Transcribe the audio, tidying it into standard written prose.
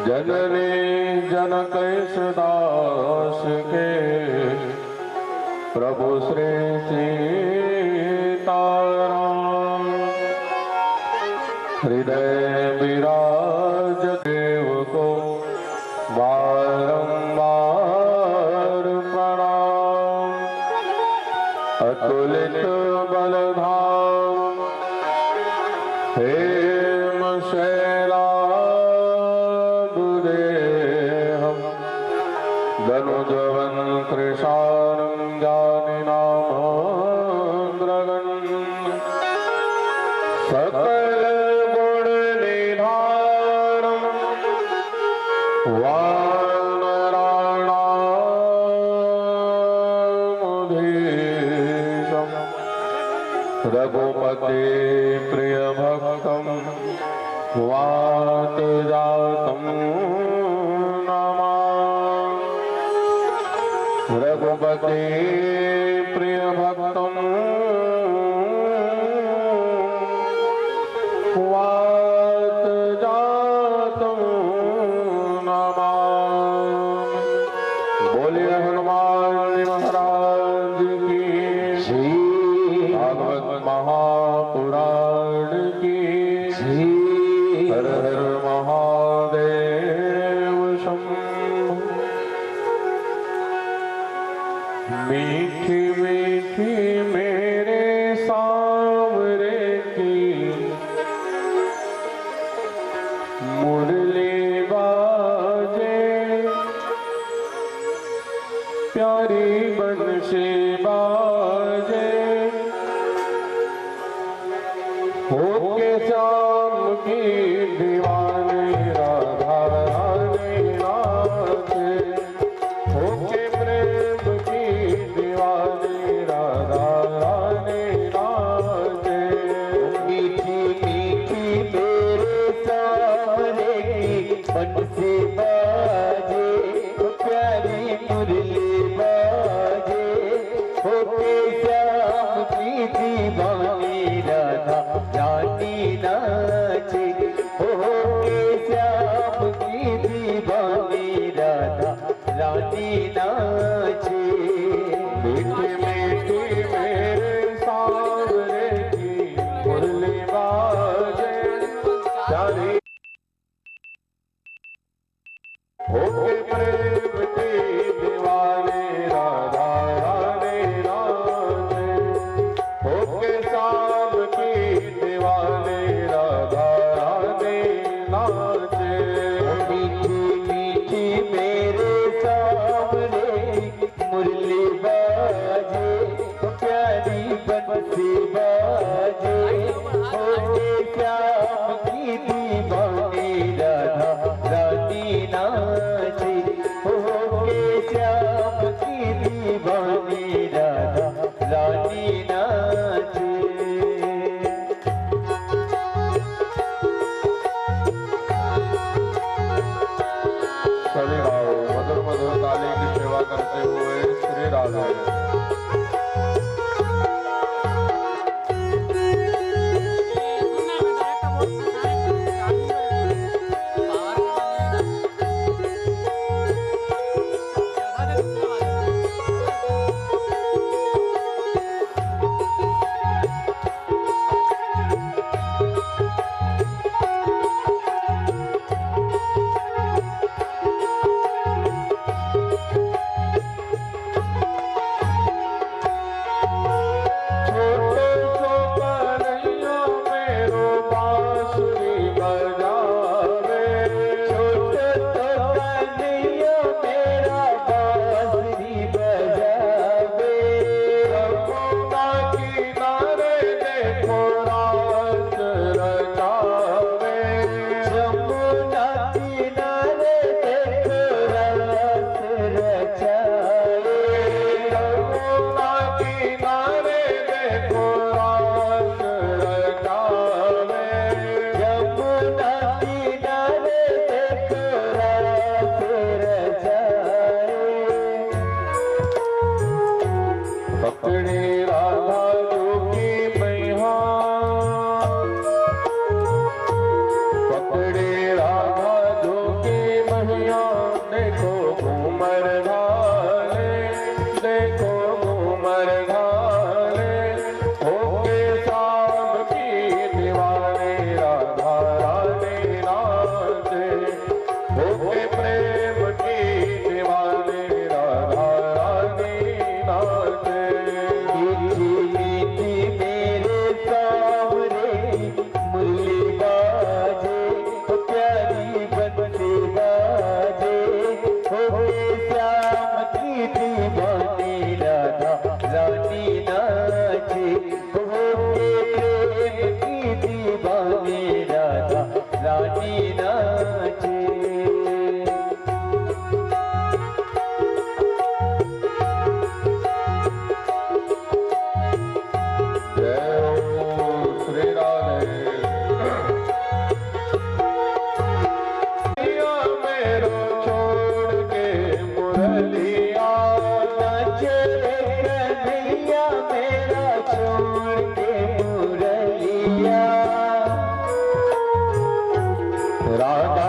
जननी जनक दास के प्रभु श्री सीताराम। हृदय विराज देव को बारंबार प्रणाम। अतुलित बलधाम हेम शैलाबुदेहं धनुजवन् कृशानं ज्ञानिनामग्रगण्यं सकल गुण निधानं वानराणामधीशं रघुपते प्रिय भक्तं वात जातं नमामि। रघुपते प्रिय भक्तं वात जातं नमामि। बोलिए हनुमान जी महाराज की श्री भागवत महापुराण की श्री हर हर महादेव शंभो। मीठी मीठी मेरे सांवरे की मुरली बाजे, प्यारी बंशी बाजे, होके श्याम की दीवानी राधा रानी नाचे, होके प्रेम की दीवानी राधा रानी नाचे। मीठी मीठी मेरे सामने की बंसी बाजे, प्यारी मुरली बाजे, होके श्याम की दीवानी राधा रानी नाचे, होके श्याम की दीवानी राधा रानी नाचे। मीठी मीठी मेरे सांवरे की मुरली बाजे, प्यारी होके प्रेम की दीवानी राधा रानी नाचे, होके श्याम की दीवानी राधा रानी नाचे। मीठी मीठी मेरे सामने मुरली बाजे, प्यारी बंसी बाजे, होके श्याम की दीवानी राधा रानी नाचे, होके श्याम की दीवानी राधा रानी नाचे। सभी गाओ मधुर मधुर ताली की सेवा करते हुए श्री राधे। राधा